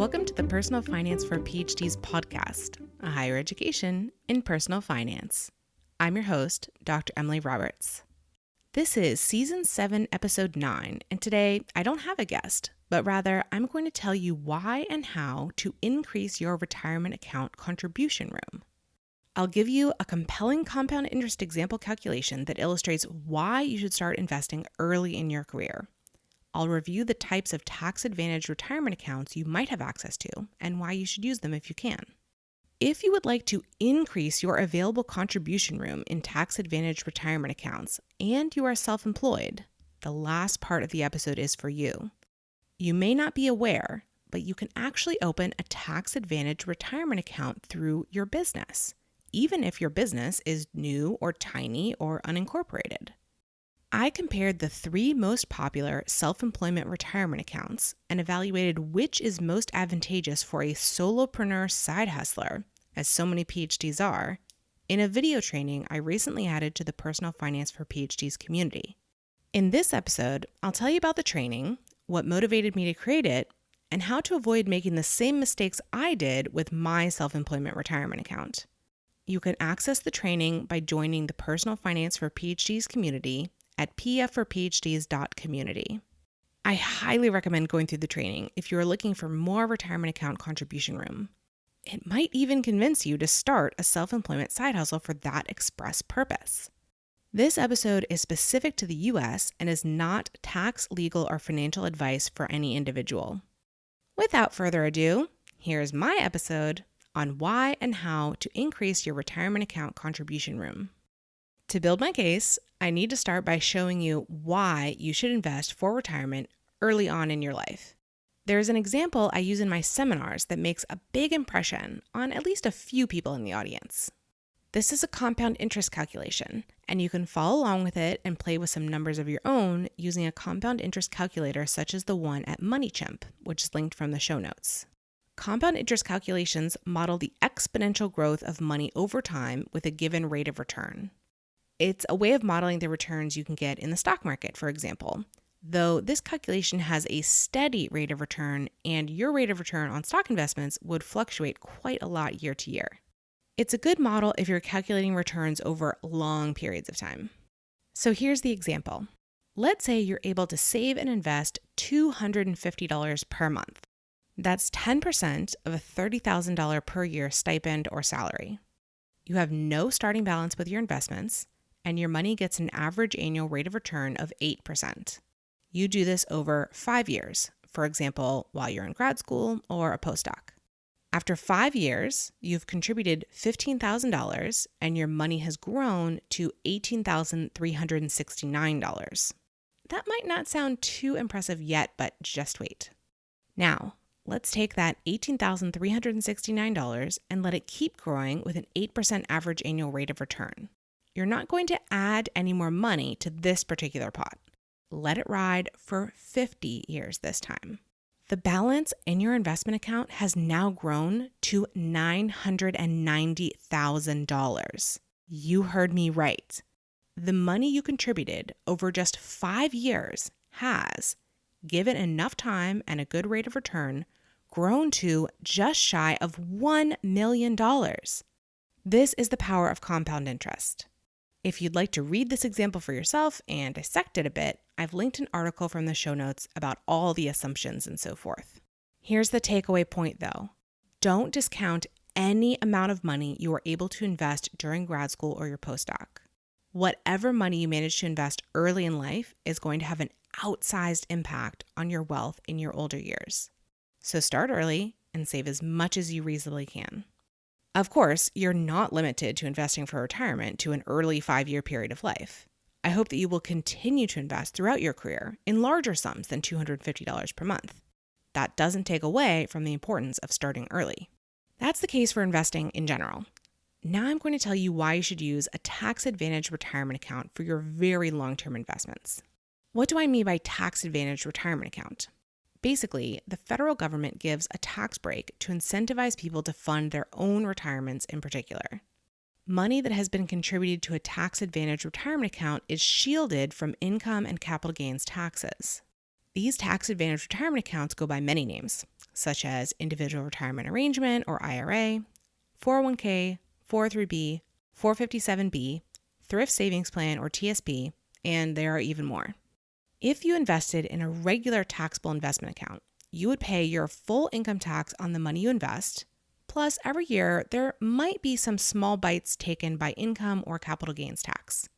Welcome to the Personal Finance for PhDs podcast, a higher education in personal finance. I'm your host, Dr. Emily Roberts. This is Season 7, Episode 9, and today I don't have a guest, but rather I'm going to tell you why and how to increase your retirement account contribution room. I'll give you a compelling compound interest example calculation that illustrates why you should start investing early in your career. I'll review the types of tax-advantaged retirement accounts you might have access to and why you should use them if you can. If you would like to increase your available contribution room in tax-advantaged retirement accounts and you are self-employed, the last part of the episode is for you. You may not be aware, but you can actually open a tax-advantaged retirement account through your business, even if your business is new or tiny or unincorporated. I compared the 3 most popular self-employment retirement accounts and evaluated which is most advantageous for a solopreneur side hustler, as so many PhDs are, in a video training I recently added to the Personal Finance for PhDs community. In this episode, I'll tell you about the training, what motivated me to create it, and how to avoid making the same mistakes I did with my self-employment retirement account. You can access the training by joining the Personal Finance for PhDs community at PFforPhDs.community. I highly recommend going through the training if you are looking for more retirement account contribution room. It might even convince you to start a self-employment side hustle for that express purpose. This episode is specific to the US and is not tax, legal, or financial advice for any individual. Without further ado, here's my episode on why and how to increase your retirement account contribution room. To build my case, I need to start by showing you why you should invest for retirement early on in your life. There is an example I use in my seminars that makes a big impression on at least a few people in the audience. This is a compound interest calculation, and you can follow along with it and play with some numbers of your own using a compound interest calculator such as the one at MoneyChimp, which is linked from the show notes. Compound interest calculations model the exponential growth of money over time with a given rate of return. It's a way of modeling the returns you can get in the stock market, for example, though this calculation has a steady rate of return and your rate of return on stock investments would fluctuate quite a lot year to year. It's a good model if you're calculating returns over long periods of time. So here's the example. Let's say you're able to save and invest $250 per month. That's 10% of a $30,000 per year stipend or salary. You have no starting balance with your investments, and your money gets an average annual rate of return of 8%. You do this over 5 years, for example, while you're in grad school or a postdoc. After 5 years, you've contributed $15,000 and your money has grown to $18,369. That might not sound too impressive yet, but just wait. Now, let's take that $18,369 and let it keep growing with an 8% average annual rate of return. You're not going to add any more money to this particular pot. Let it ride for 50 years this time. The balance in your investment account has now grown to $990,000. You heard me right. The money you contributed over just 5 years has, given enough time and a good rate of return, grown to just shy of $1 million. This is the power of compound interest. If you'd like to read this example for yourself and dissect it a bit, I've linked an article from the show notes about all the assumptions and so forth. Here's the takeaway point though. Don't discount any amount of money you are able to invest during grad school or your postdoc. Whatever money you manage to invest early in life is going to have an outsized impact on your wealth in your older years. So start early and save as much as you reasonably can. Of course, you're not limited to investing for retirement to an early 5-year period of life. I hope that you will continue to invest throughout your career in larger sums than $250 per month. That doesn't take away from the importance of starting early. That's the case for investing in general. Now I'm going to tell you why you should use a tax-advantaged retirement account for your very long-term investments. What do I mean by tax-advantaged retirement account? Basically, the federal government gives a tax break to incentivize people to fund their own retirements in particular. Money that has been contributed to a tax-advantaged retirement account is shielded from income and capital gains taxes. These tax-advantaged retirement accounts go by many names: such as individual retirement arrangement or IRA, 401k, 403b, 457b, thrift savings plan or TSP, and there are even more. If you invested in a regular taxable investment account, you would pay your full income tax on the money you invest. Plus, every year, there might be some small bites taken by income or capital gains tax.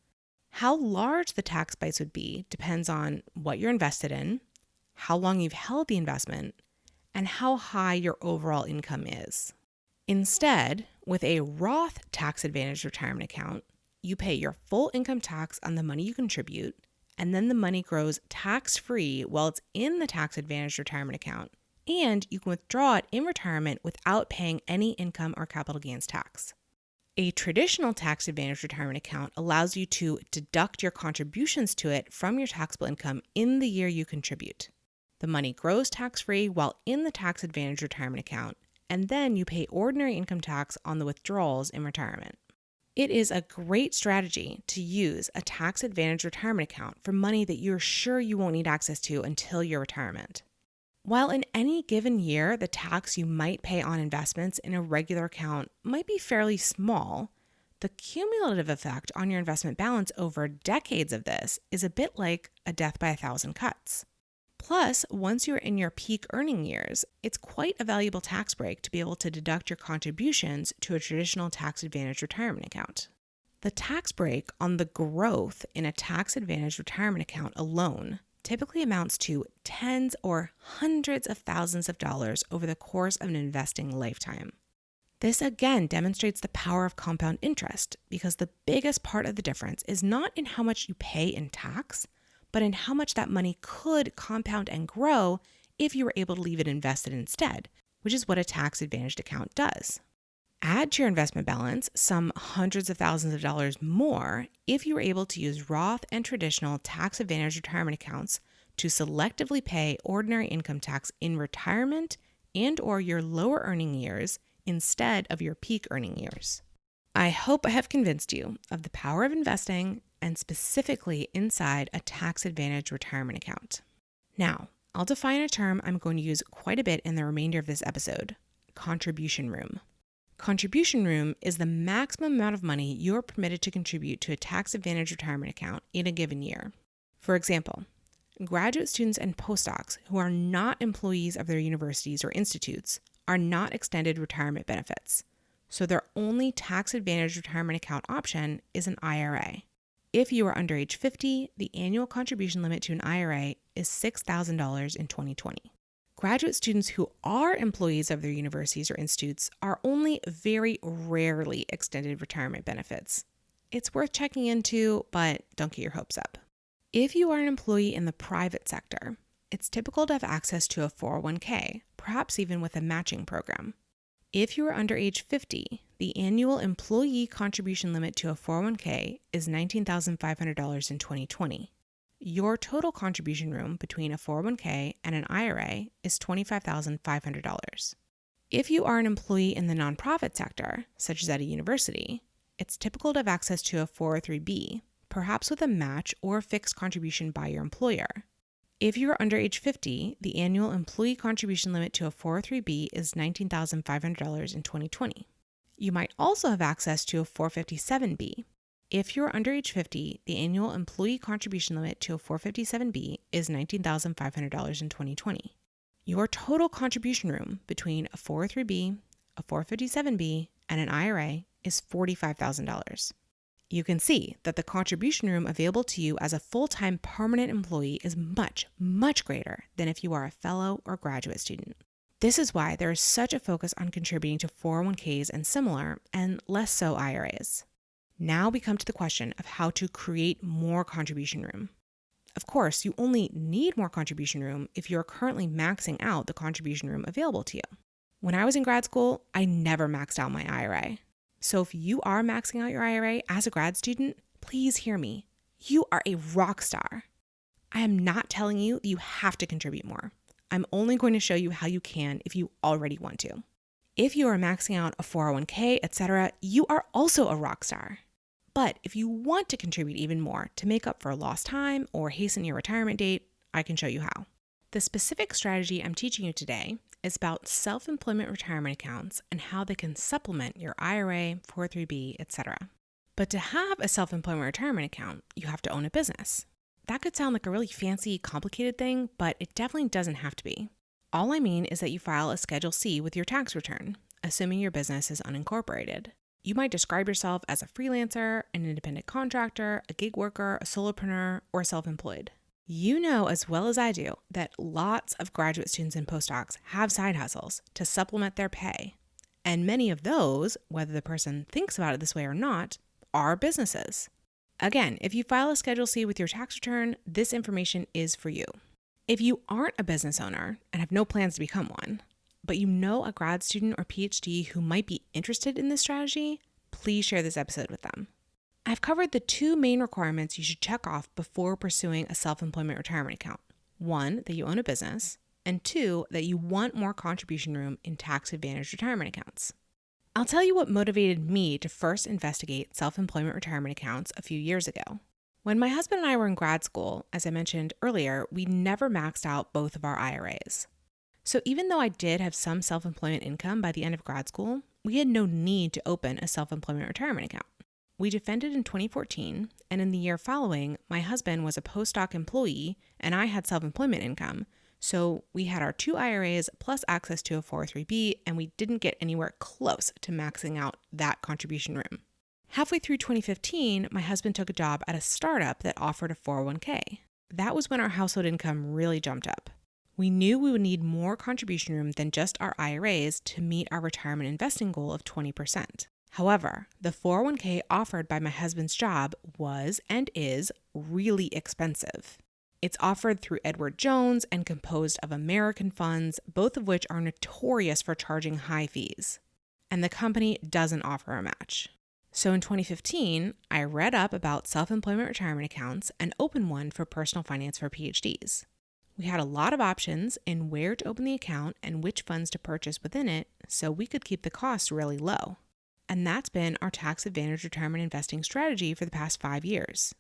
How large the tax bites would be depends on what you're invested in, how long you've held the investment, and how high your overall income is. Instead, with a Roth tax-advantaged retirement account, you pay your full income tax on the money you contribute, and then the money grows tax-free while it's in the tax-advantaged retirement account, and you can withdraw it in retirement without paying any income or capital gains tax. A traditional tax-advantaged retirement account allows you to deduct your contributions to it from your taxable income in the year you contribute. The money grows tax-free while in the tax-advantaged retirement account, and then you pay ordinary income tax on the withdrawals in retirement. It is a great strategy to use a tax-advantaged retirement account for money that you're sure you won't need access to until your retirement. While in any given year, the tax you might pay on investments in a regular account might be fairly small, the cumulative effect on your investment balance over decades of this is a bit like a death by 1,000 cuts. Plus, once you're in your peak earning years, it's quite a valuable tax break to be able to deduct your contributions to a traditional tax-advantaged retirement account. The tax break on the growth in a tax-advantaged retirement account alone typically amounts to tens or hundreds of thousands of dollars over the course of an investing lifetime. This again demonstrates the power of compound interest because the biggest part of the difference is not in how much you pay in tax, but in how much that money could compound and grow if you were able to leave it invested instead, which is what a tax-advantaged account does. Add to your investment balance some hundreds of thousands of dollars more if you were able to use Roth and traditional tax-advantaged retirement accounts to selectively pay ordinary income tax in retirement and or your lower earning years instead of your peak earning years. I hope I have convinced you of the power of investing and specifically inside a tax-advantaged retirement account. Now, I'll define a term I'm going to use quite a bit in the remainder of this episode, contribution room. Contribution room is the maximum amount of money you are permitted to contribute to a tax-advantaged retirement account in a given year. For example, graduate students and postdocs who are not employees of their universities or institutes are not extended retirement benefits, so their only tax-advantaged retirement account option is an IRA. If you are under age 50, the annual contribution limit to an IRA is $6,000 in 2020. Graduate students who are employees of their universities or institutes are only very rarely extended retirement benefits. It's worth checking into, but don't get your hopes up. If you are an employee in the private sector, it's typical to have access to a 401k, perhaps even with a matching program. If you are under age 50, the annual employee contribution limit to a 401k is $19,500 in 2020. Your total contribution room between a 401k and an IRA is $25,500. If you are an employee in the nonprofit sector, such as at a university, it's typical to have access to a 403b, perhaps with a match or fixed contribution by your employer. If you are under age 50, the annual employee contribution limit to a 403b is $19,500 in 2020. You might also have access to a 457b. If you are under age 50, the annual employee contribution limit to a 457b is $19,500 in 2020. Your total contribution room between a 403b, a 457b, and an IRA is $45,000. You can see that the contribution room available to you as a full-time permanent employee is much, much greater than if you are a fellow or graduate student. This is why there is such a focus on contributing to 401ks and similar, and less so IRAs. Now we come to the question of how to create more contribution room. Of course, you only need more contribution room if you are currently maxing out the contribution room available to you. When I was in grad school, I never maxed out my IRA. So if you are maxing out your IRA as a grad student, please hear me. You are a rock star. I am not telling you that you have to contribute more. I'm only going to show you how you can if you already want to. If you are maxing out a 401k, etc., you are also a rock star. But if you want to contribute even more to make up for lost time or hasten your retirement date, I can show you how. The specific strategy I'm teaching you today is about self-employment retirement accounts and how they can supplement your IRA, 403(b), etc. But to have a self-employment retirement account, you have to own a business. That could sound like a really fancy, complicated thing, but it definitely doesn't have to be. All I mean is that you file a Schedule C with your tax return, assuming your business is unincorporated. You might describe yourself as a freelancer, an independent contractor, a gig worker, a solopreneur, or self-employed. You know as well as I do that lots of graduate students and postdocs have side hustles to supplement their pay. And many of those, whether the person thinks about it this way or not, are businesses. Again, if you file a Schedule C with your tax return, this information is for you. If you aren't a business owner and have no plans to become one, but you know a grad student or PhD who might be interested in this strategy, please share this episode with them. I've covered the two main requirements you should check off before pursuing a self-employment retirement account. 1, that you own a business, and 2, that you want more contribution room in tax-advantaged retirement accounts. I'll tell you what motivated me to first investigate self-employment retirement accounts a few years ago. When my husband and I were in grad school, as I mentioned earlier, we never maxed out both of our IRAs. So even though I did have some self-employment income by the end of grad school, we had no need to open a self-employment retirement account. We defended in 2014, and in the year following, my husband was a postdoc employee and I had self-employment income. So we had our 2 IRAs plus access to a 403(b), and we didn't get anywhere close to maxing out that contribution room. Halfway through 2015, my husband took a job at a startup that offered a 401k. That was when our household income really jumped up. We knew we would need more contribution room than just our IRAs to meet our retirement investing goal of 20%. However, the 401k offered by my husband's job was and is really expensive. It's offered through Edward Jones and composed of American funds, both of which are notorious for charging high fees. And the company doesn't offer a match. So in 2015, I read up about self-employment retirement accounts and opened one for personal finance for PhDs. We had a lot of options in where to open the account and which funds to purchase within it, so we could keep the costs really low. And that's been our tax-advantaged retirement investing strategy for the past 5 years.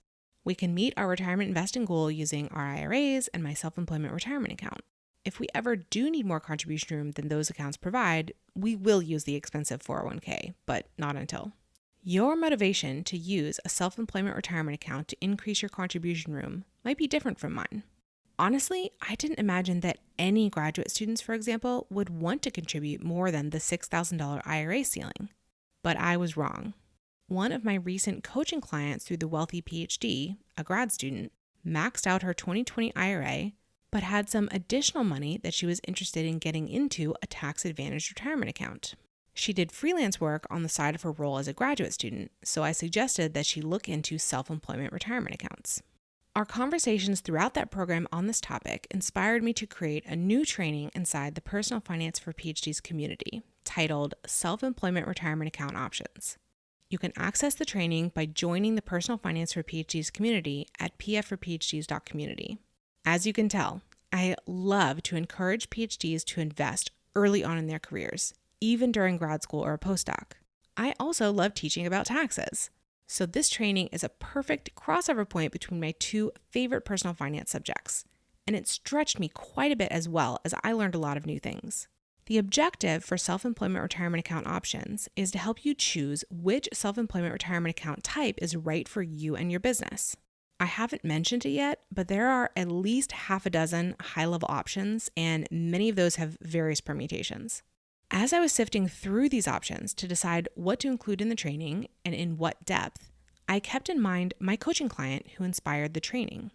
We can meet our retirement investing goal using our IRAs and my self-employment retirement account. If we ever do need more contribution room than those accounts provide, we will use the expensive 401k, but not until. Your motivation to use a self-employment retirement account to increase your contribution room might be different from mine. Honestly, I didn't imagine that any graduate students, for example, would want to contribute more than the $6,000 IRA ceiling. But I was wrong. One of my recent coaching clients through the Wealthy PhD, a grad student, maxed out her 2020 IRA, but had some additional money that she was interested in getting into a tax-advantaged retirement account. She did freelance work on the side of her role as a graduate student, so I suggested that she look into self-employment retirement accounts. Our conversations throughout that program on this topic inspired me to create a new training inside the Personal Finance for PhDs community titled Self-Employment Retirement Account Options. You can access the training by joining the Personal Finance for PhDs community at PFforPhDs.community. As you can tell, I love to encourage PhDs to invest early on in their careers, even during grad school or a postdoc. I also love teaching about taxes. So this training is a perfect crossover point between my 2 favorite personal finance subjects, and it stretched me quite a bit as well as I learned a lot of new things. The objective for self-employment retirement account options is to help you choose which self-employment retirement account type is right for you and your business. I haven't mentioned it yet, but there are at least half a dozen high-level options, and many of those have various permutations. As I was sifting through these options to decide what to include in the training and in what depth, I kept in mind my coaching client who inspired the training.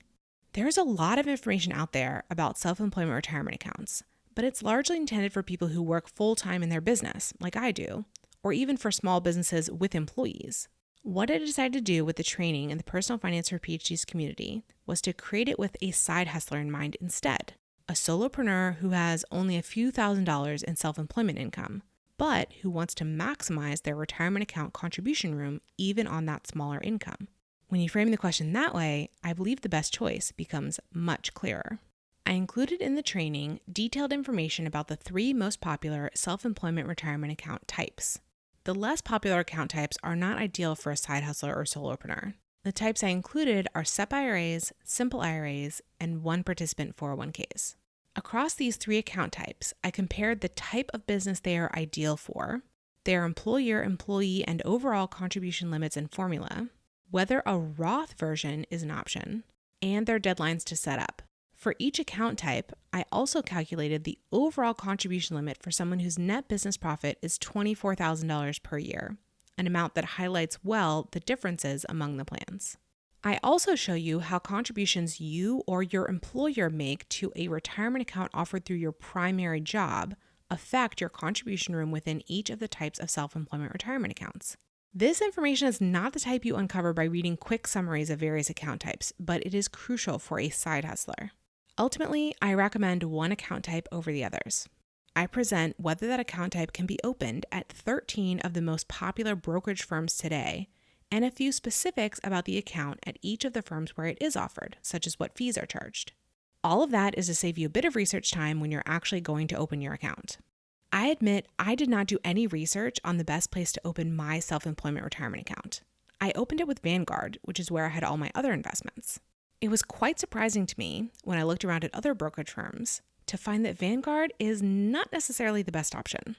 There's a lot of information out there about self-employment retirement accounts, but it's largely intended for people who work full-time in their business, like I do, or even for small businesses with employees. What I decided to do with the training in the Personal Finance for PhDs community was to create it with a side hustler in mind instead. A solopreneur who has only a few $1,000s in self-employment income, but who wants to maximize their retirement account contribution room even on that smaller income. When you frame the question that way, I believe the best choice becomes much clearer. I included in the training detailed information about the 3 most popular self-employment retirement account types. The less popular account types are not ideal for a side hustler or solopreneur. The types I included are SEP-IRAs, simple IRAs, and one participant 401ks. Across these 3 account types, I compared the type of business they are ideal for, their employer, employee, and overall contribution limits and formula, whether a Roth version is an option, and their deadlines to set up. For each account type, I also calculated the overall contribution limit for someone whose net business profit is $24,000 per year, an amount that highlights well the differences among the plans. I also show you how contributions you or your employer make to a retirement account offered through your primary job affect your contribution room within each of the types of self-employment retirement accounts. This information is not the type you uncover by reading quick summaries of various account types, but it is crucial for a side hustler. Ultimately, I recommend one account type over the others. I present whether that account type can be opened at 13 of the most popular brokerage firms today, and a few specifics about the account at each of the firms where it is offered, such as what fees are charged. All of that is to save you a bit of research time when you're actually going to open your account. I admit I did not do any research on the best place to open my self-employment retirement account. I opened it with Vanguard, which is where I had all my other investments. It was quite surprising to me when I looked around at other brokerage firms to find that Vanguard is not necessarily the best option.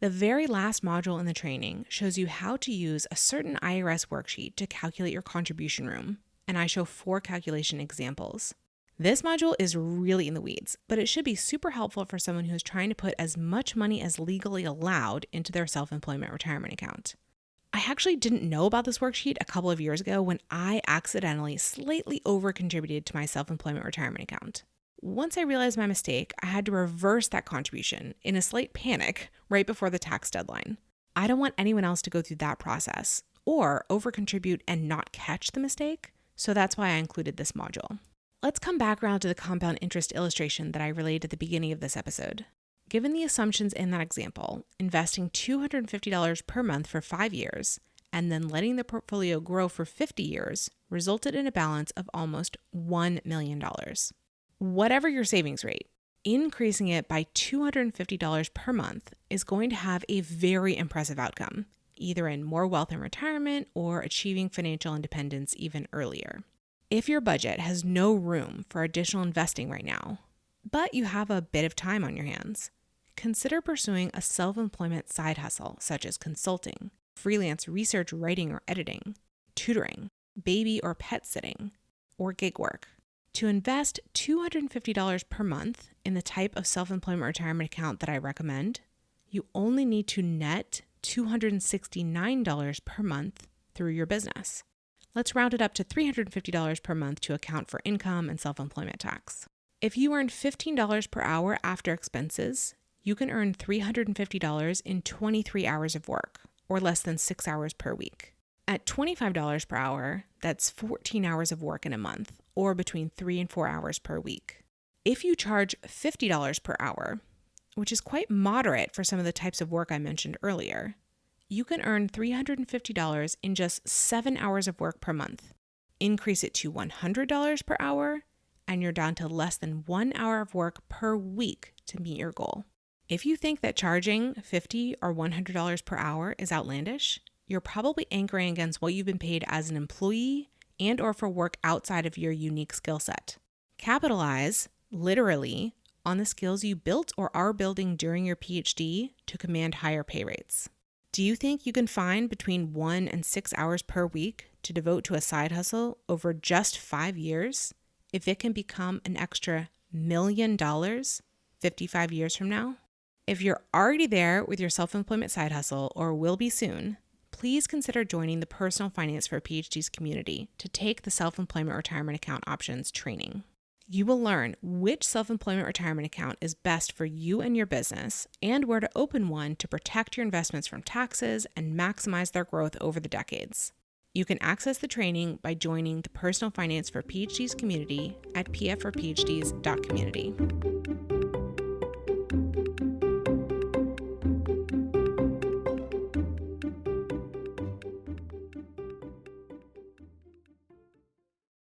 The very last module in the training shows you how to use a certain IRS worksheet to calculate your contribution room, and I show 4 calculation examples. This module is really in the weeds, but it should be super helpful for someone who's trying to put as much money as legally allowed into their self-employment retirement account. I actually didn't know about this worksheet a couple of years ago when I accidentally slightly over-contributed to my self-employment retirement account. Once I realized my mistake, I had to reverse that contribution in a slight panic right before the tax deadline. I don't want anyone else to go through that process or over-contribute and not catch the mistake, so that's why I included this module. Let's come back around to the compound interest illustration that I relayed at the beginning of this episode. Given the assumptions in that example, investing $250 per month for 5 years and then letting the portfolio grow for 50 years resulted in a balance of almost $1 million. Whatever your savings rate, increasing it by $250 per month is going to have a very impressive outcome, either in more wealth in retirement or achieving financial independence even earlier. If your budget has no room for additional investing right now, but you have a bit of time on your hands, consider pursuing a self-employment side hustle such as consulting, freelance research writing or editing, tutoring, baby or pet sitting, or gig work. To invest $250 per month in the type of self-employment retirement account that I recommend, you only need to net $269 per month through your business. Let's round it up to $350 per month to account for income and self-employment tax. If you earn $15 per hour after expenses, you can earn $350 in 23 hours of work, or less than 6 hours per week. At $25 per hour, that's 14 hours of work in a month, or between 3 and 4 hours per week. If you charge $50 per hour, which is quite moderate for some of the types of work I mentioned earlier, you can earn $350 in just 7 hours of work per month. Increase it to $100 per hour, and you're down to less than 1 hour of work per week to meet your goal. If you think that charging $50 or $100 per hour is outlandish, you're probably anchoring against what you've been paid as an employee and or for work outside of your unique skill set. Capitalize, literally, on the skills you built or are building during your PhD to command higher pay rates. Do you think you can find between 1 and 6 hours per week to devote to a side hustle over just 5 years if it can become an extra $1 million 55 years from now? If you're already there with your self-employment side hustle or will be soon, please consider joining the Personal Finance for PhDs community to take the Self-Employment Retirement Account Options training. You will learn which self-employment retirement account is best for you and your business and where to open one to protect your investments from taxes and maximize their growth over the decades. You can access the training by joining the Personal Finance for PhDs community at PFforPhDs.community.